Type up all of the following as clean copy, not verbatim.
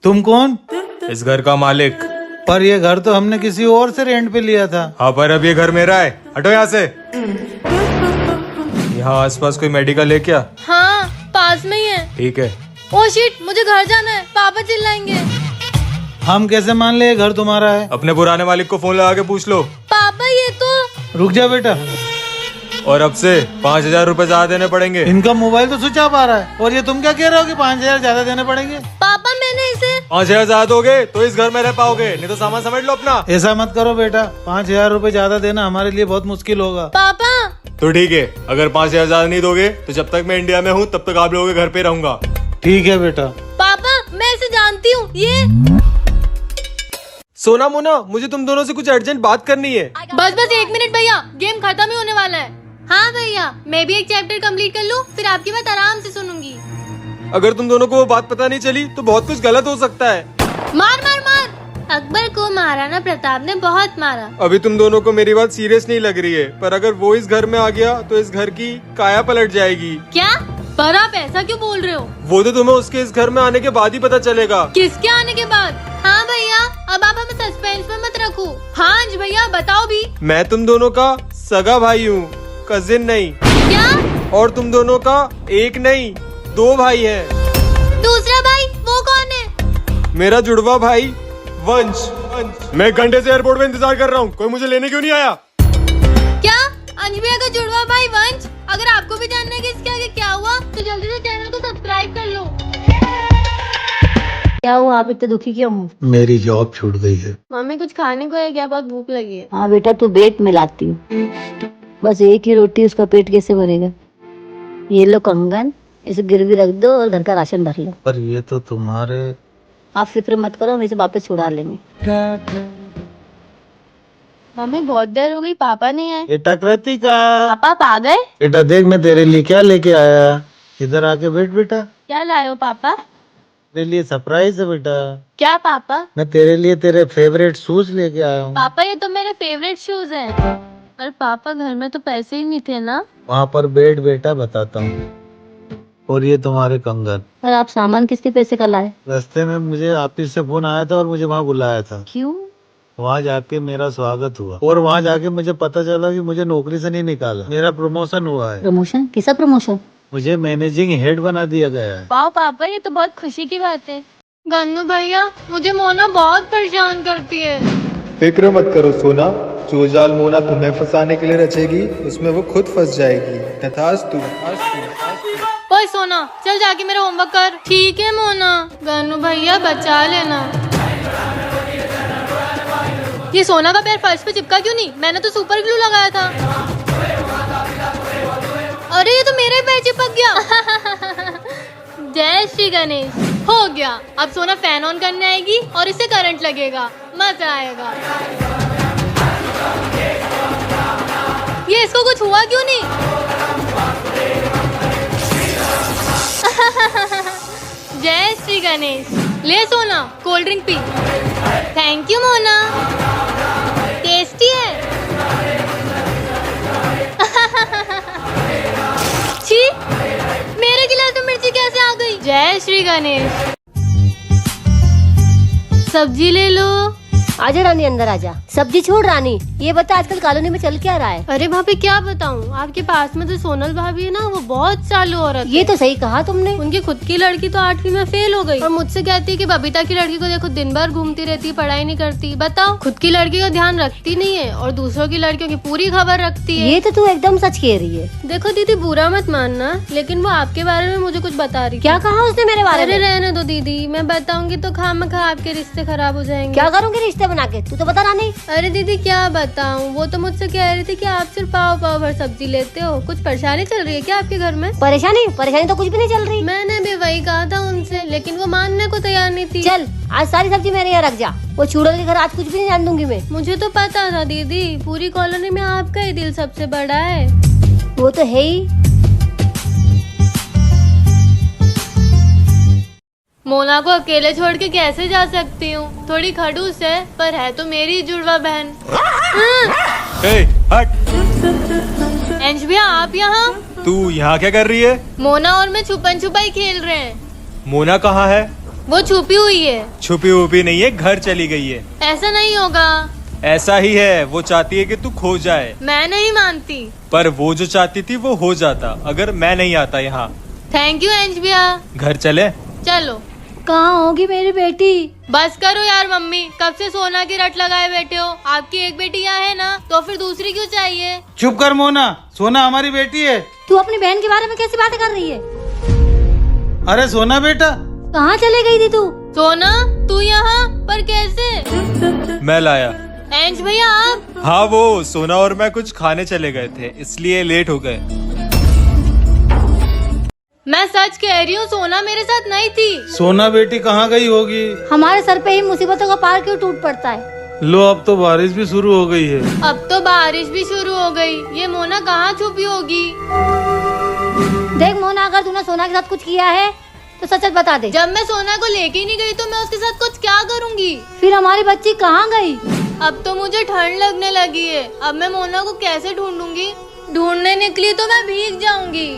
तुम कौन? इस घर का मालिक। पर ये घर तो हमने किसी और से रेंट पे लिया था। हाँ, पर अब ये घर मेरा है। हटो यहाँ से। यहाँ आसपास कोई मेडिकल है क्या? हाँ, पास में ही है। ठीक है। ओ शिट, मुझे घर जाना है, पापा चिल्लाएंगे। हम कैसे मान ले ये घर तुम्हारा है? अपने पुराने मालिक को फोन लगा के पूछ लो। पापा ये तो। रुक जा बेटा, और अब से 5,000 रुपए ज्यादा देने पड़ेंगे। इनका मोबाइल तो स्विच ऑफ आ रहा है और ये तुम क्या कह रहे हो कि 5,000 ज्यादा देने पड़ेंगे? पापा मैंने इसे 5,000 ज्यादा दोगे तो इस घर में रह पाओगे, नहीं तो सामान समझ लो अपना। ऐसा मत करो बेटा, 5,000 रुपए ज्यादा देना हमारे लिए बहुत मुश्किल होगा। पापा। तो ठीक है, अगर 5,000 ज्यादा नहीं दोगे तो जब तक मैं इंडिया में हूँ तब तक आप लोगों के घर पे रहूंगा। ठीक है बेटा। पापा मैं इसे जानती हूँ, ये। सोना मोना, मुझे तुम दोनों से कुछ अर्जेंट बात करनी है। बस 1 मिनट भैया, गेम खत्म ही होने वाला है। हाँ भैया, मैं भी एक चैप्टर कंप्लीट कर लूँ, फिर आपकी बात आराम से सुनूंगी। अगर तुम दोनों को वो बात पता नहीं चली तो बहुत कुछ गलत हो सकता है। मार मार मार। अकबर को महाराणा प्रताप ने बहुत मारा। अभी तुम दोनों को मेरी बात सीरियस नहीं लग रही है, पर अगर वो इस घर में आ गया तो इस घर की काया पलट जाएगी। क्या? पर आप ऐसा क्यों बोल रहे हो? वो तो तुम्हें उसके इस घर में आने के बाद ही पता चलेगा। किसके आने के बाद? हाँ भैया, अब आप हमें सस्पेंस में मत रखो। हाँ जी भैया, बताओ भी। मैं तुम दोनों का सगा भाई हूँ, कजिन नहीं। क्या? और तुम दोनों का एक नहीं 2 भाई है। दूसरा भाई वो कौन है? मेरा जुड़वा भाई वंश। मैं एक घंटे से एयरपोर्ट में इंतजार कर रहा हूँ, कोई मुझे लेने क्यों नहीं आया? क्या? अंश भैया का जुड़वा भाई वंश? अगर आपको भी जानना है कि इसके आगे क्या हुआ तो जल्दी से चैनल को सब्सक्राइब कर लो। क्या हुआ, आप इतने दुखी क्यों हो? मेरी जॉब छूट गई है। मम्मी कुछ खाने को है क्या? बहुत भूख लगी है। हाँ बेटा, तू पेट में लाती हूँ, बस एक ही रोटी, उसका पेट कैसे भरेगा? ये लो कंगन, इसे गिरवी रख दो और घर का राशन भर लो। पर ये तो तुम्हारे। आप फिक्र मत करो, हम इसे वापस छुड़ा लेंगे। मम्मी बहुत देर हो गई, पापा नहीं आए। बेटा कृतिका, पापा आप आ गए? बेटा देख मैं तेरे लिए क्या लेके आया। इधर आके बैठ बेटा, क्या लाए हो पापा? तेरे लिए सरप्राइज है बेटा। क्या पापा? मैं तेरे लिए तेरे फेवरेट शूज लेके आया हूँ। पापा ये तो मेरे फेवरेट शूज हैं। पर पापा घर में तो पैसे ही नहीं थे ना। वहाँ पर बैठ बेटा, बताता हूँ। और ये तुम्हारे कंगन। पर आप सामान किसके पैसे का लाए? रास्ते में मुझे ऑफिस से फोन आया था और मुझे वहाँ बुलाया था। क्यों? वहाँ जाके मेरा स्वागत हुआ और वहाँ जाके मुझे पता चला कि मुझे नौकरी से नहीं निकाला, मेरा प्रमोशन हुआ है। प्रमोशन? किसा प्रमोशन? मुझे मैनेजिंग हेड बना दिया गया है। वाह पापा, ये तो बहुत खुशी की बात है। गन्नू भैया, मुझे मोना बहुत परेशान करती है। फिक्र मत करो सोना, जो जाल मोना तुम्हें फंसाने के लिए रचेगी उसमें वो खुद फंस जाएगी। तथास्तु। ओए सोना, चल जाके मेरा होमवर्क कर। ठीक है मोना। गन्नू भैया बचा लेना। ये सोना का पैर फर्श पे चिपका क्यों नहीं? मैंने तो सुपर ग्लू लगाया था। अरे ये तो मेरे पैर चिपक गया। जय श्री गणेश। हो गया। अब सोना फैन ऑन करने आएगी और इसे करंट लगेगा, मजा आएगा। ये इसको कुछ हुआ क्यों नहीं? जय श्री गणेश। ले सोना, cold drink P. Thank you Mona, tasty है। छी, मेरे गिलास में मिर्ची कैसे आ गई? जय श्री गणेश। सब्जी ले लो। आजा रानी, अंदर आजा। सब्जी छोड़ रानी, ये बता आजकल कॉलोनी में चल क्या रहा है? अरे भाभी क्या बताऊं, आपके पास में जो सोनल भाभी है ना, वो बहुत चालू औरत है। ये तो सही कहा तुमने। उनकी खुद की लड़की तो 8वीं में फेल हो गई और मुझसे कहती है कि बबीता की लड़की को देखो दिन भर घूमती रहती है, पढ़ाई नहीं करती। बताओ, खुद की लड़की का ध्यान रखती नहीं है और दूसरों की लड़कियों की पूरी खबर रखती है। ये तो तू एकदम सच कह रही है। देखो दीदी, बुरा मत मानना, लेकिन वो आपके बारे में मुझे कुछ बता रही। क्या कहा उसने मेरे बारे अरे में? रहने दो दीदी, मैं बताऊंगी तो खामखा आपके रिश्ते खराब हो जाएंगे। क्या करूंगी रिश्ते बना के? तू तो बता रानी। अरे दीदी क्या बताऊं, वो तो मुझसे कह रही थी कि आप सिर्फ पाव पाव भर सब्जी लेते हो। कुछ परेशानी चल रही है क्या आपके घर में? परेशानी? परेशानी तो कुछ भी नहीं चल रही। मैंने भी वही कहा था उनसे, लेकिन वो मानने को तैयार नहीं थी। चल आज सारी सब्जी मेरे यहाँ रख जा, वो चूड़ों के घर आज कुछ भी नहीं जान दूंगी मैं। मुझे तो पता था दीदी, पूरी कॉलोनी में आपका ही दिल सबसे बड़ा है। वो तो है ही। मोना को अकेले छोड़ के कैसे जा सकती हूँ? थोड़ी खड़ूस है, पर है तो मेरी जुड़वा बहन। हट। अंश भैया आप यहाँ? तू यहाँ क्या कर रही है? मोना और मैं छुपन छुपाई खेल रहे हैं। मोना कहाँ है? वो छुपी हुई है। छुपी वुपी नहीं है, घर चली गई है। ऐसा नहीं होगा। ऐसा ही है, वो चाहती है कि तू खो जाए, मैं नहीं मानती। पर वो जो चाहती थी वो हो जाता अगर मैं नहीं आता यहाँ। थैंक यू एंज भैया। घर चले। चलो। कहाँ होगी मेरी बेटी? बस करो यार मम्मी, कब से सोना की रट लगाए बैठे हो। आपकी एक बेटी यहाँ है ना, तो फिर दूसरी क्यों चाहिए? चुप कर मोना, सोना हमारी बेटी है। तू अपनी बहन के बारे में कैसी बातें कर रही है? अरे सोना बेटा, कहाँ चले गई थी तू? सोना तू यहाँ पर कैसे? मैं लाया। एंज भैया आप? हाँ, वो सोना और मैं कुछ खाने चले गए थे, इसलिए लेट हो गए। मैं सच कह रही हूँ, सोना मेरे साथ नहीं थी। सोना बेटी कहाँ गई होगी? हमारे सर पे ही मुसीबतों का पार क्यों टूट पड़ता है? लो अब तो बारिश भी शुरू हो गई है। अब तो बारिश भी शुरू हो गई। ये मोना कहाँ छुपी होगी? देख मोना, अगर तूने सोना के साथ कुछ किया है तो सच सच बता दे। जब मैं सोना को लेके ही नहीं गई तो मैं उसके साथ कुछ क्या करूँगी? फिर हमारी बच्ची कहाँ गई? अब तो मुझे ठंड लगने लगी है। अब मैं मोना को कैसे ढूंढूंगी? ढूंढने निकली तो मैं भीग जाऊंगी।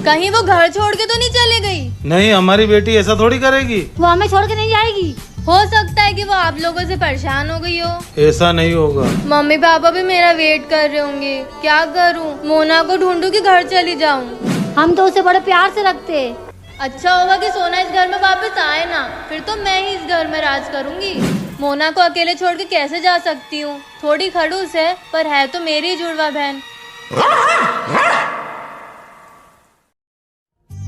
कहीं वो घर छोड़ के तो नहीं चले गई? नहीं, हमारी बेटी ऐसा थोड़ी करेगी। वो हमें छोड़ के नहीं जाएगी। हो सकता है कि वो आप लोगों से परेशान हो गई हो। ऐसा नहीं होगा। मम्मी पापा भी मेरा वेट कर रहे होंगे। क्या करूं? मोना को ढूंढूं कि घर चली जाऊं? हम तो उसे बड़े प्यार से रखते हैं। अच्छा होगा कि सोना इस घर में वापस आए ना, फिर तो मैं ही इस घर में राज करूंगी। मोना को अकेले छोड़ के कैसे जा सकती हूँ? थोड़ी खड़ूस है, पर है तो मेरी जुड़वा बहन।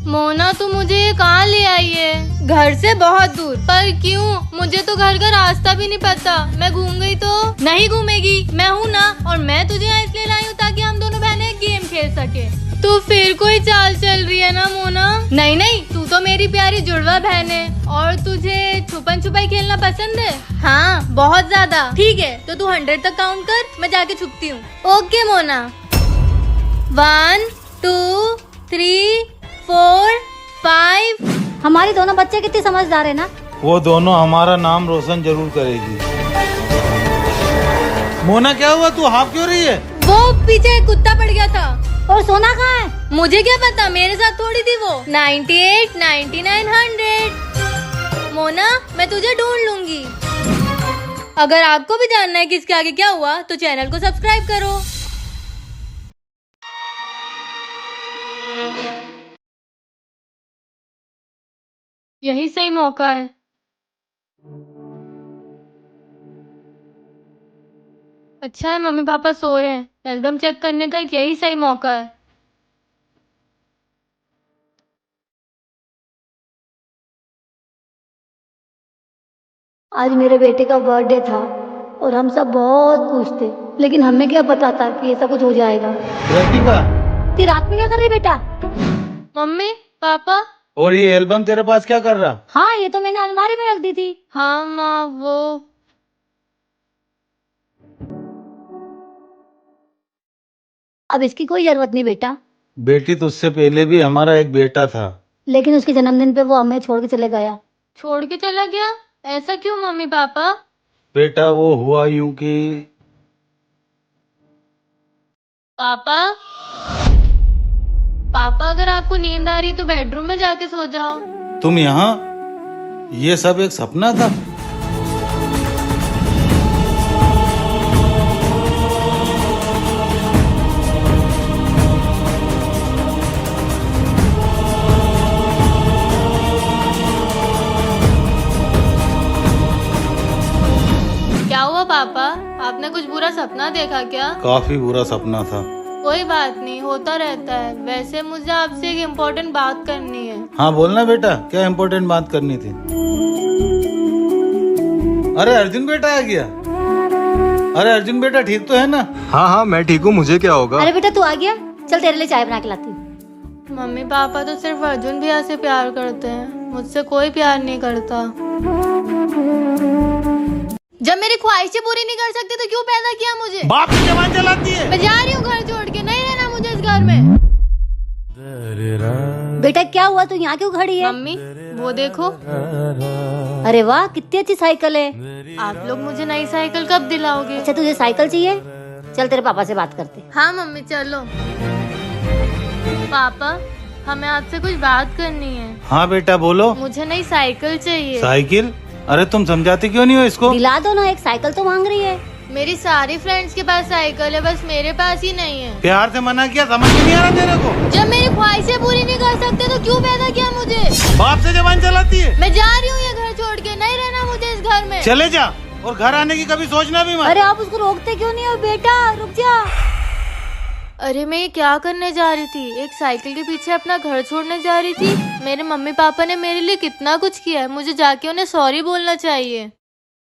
मोना तू मुझे कहाँ ले आई है? घर से बहुत दूर। पर क्यों? मुझे तो घर का रास्ता भी नहीं पता। मैं घूम गई तो? नहीं घूमेगी, मैं हूँ ना। और मैं तुझे यहाँ इसलिए लाई हूँ ताकि हम दोनों बहनें गेम खेल सके। तो फिर कोई चाल चल रही है ना मोना? नहीं नहीं, तू तो मेरी प्यारी जुड़वा बहन है। और तुझे छुपन छुपाई खेलना पसंद है? हाँ, बहुत ज्यादा। ठीक है, तो तू 100 तक काउंट कर, मैं जाके छुपती हूँ। ओके मोना। 1 2 3 4 5। हमारी दोनों बच्चे कितनी समझदार है ना। वो दोनों हमारा नाम रोशन जरूर करेगी। मोना क्या हुआ, तू हाँफ क्यों रही है? वो पीछे एक कुत्ता पड़ गया था। और सोना कहाँ है? मुझे क्या पता, मेरे साथ थोड़ी थी वो। 98 99 100। मोना, मैं तुझे ढूंढ लूंगी। अगर आपको भी जानना है कि इसके आगे क्या हुआ तो चैनल को सब्सक्राइब करो। यही सही मौका है। अच्छा है मम्मी पापा सोए हैं। एल्बम चेक करने का यही सही मौका है। आज मेरे बेटे का बर्थडे था और हम सब बहुत खुश थे, लेकिन हमें क्या पता था कि ऐसा कुछ हो जाएगा। रतिका, ती रात में क्या कर रही बेटा? Mummy papa. और ये एल्बम तेरे पास क्या कर रहा? हाँ, ये तो मैंने अलमारी में रख दी थी। हाँ माँ, वो अब इसकी कोई जरूरत नहीं बेटा। बेटी, तुझसे पहले भी हमारा एक बेटा था। लेकिन उसके जन्मदिन पे वो हमें छोड़ के चले गया। छोड़ के चला गया? ऐसा क्यों मम्मी पापा? बेटा, वो हुआ यूं कि पापा पापा, अगर आपको नींद आ रही तो बेडरूम में जाके सो जाओ। तुम यहाँ? ये सब एक सपना था? क्या हुआ पापा, आपने कुछ बुरा सपना देखा क्या? काफी बुरा सपना था। कोई बात नहीं, होता रहता है। वैसे मुझे आपसे एक इम्पोर्टेंट बात करनी है। हाँ बोलना बेटा, क्या इम्पोर्टेंट बात करनी थी? अरे अर्जुन बेटा आ गया। अरे अर्जुन बेटा, ठीक तो है ना? हाँ हाँ, मैं ठीक हूँ, मुझे क्या होगा? अरे बेटा तू आ गया, चल तेरे लिए चाय बना के लाती हूँ। मम्मी पापा तो सिर्फ अर्जुन भैया से प्यार करते हैं, मुझसे कोई प्यार नहीं करता। जब मेरी ख्वाहिशें पूरी नहीं कर सकते तो क्यों पैदा किया मुझे? बाप की जबान चलाती है। मैं जा रही हूँ घर छोड़ के, नहीं रहना मुझे इस घर में। बेटा क्या हुआ, तू यहाँ क्यों खड़ी है? मम्मी वो देखो। अरे वाह, कितनी अच्छी साइकिल है। आप लोग मुझे नई साइकिल कब दिलाओगे? अच्छा तुझे साइकिल चाहिए? चल तेरे पापा से बात करते। हाँ मम्मी चलो। पापा, हमें आपसे कुछ बात करनी है। हाँ बेटा बोलो। मुझे नई साइकिल चाहिए। साइकिल? अरे तुम समझाती क्यों नहीं हो इसको? दिला दो ना, एक साइकिल तो मांग रही है। मेरी सारी फ्रेंड्स के पास साइकिल है, बस मेरे पास ही नहीं है। प्यार से मना किया, समझ में नहीं आ रहा तेरे को? जब मेरी ख्वाहिशें पूरी नहीं कर सकते तो क्यों पैदा किया मुझे? बाप से जबान चलाती है। मैं जा रही हूँ ये घर छोड़ के, नहीं रहना मुझे इस घर में। चले जा, और घर आने की कभी सोचना भी मत। अरे आप उसको रोकते क्यों नहीं हो बेटा, रुक जा। अरे मैं ये क्या करने जा रही थी? एक साइकिल के पीछे अपना घर छोड़ने जा रही थी। मेरे मम्मी पापा ने मेरे लिए कितना कुछ किया है, मुझे जाके उन्हें सॉरी बोलना चाहिए।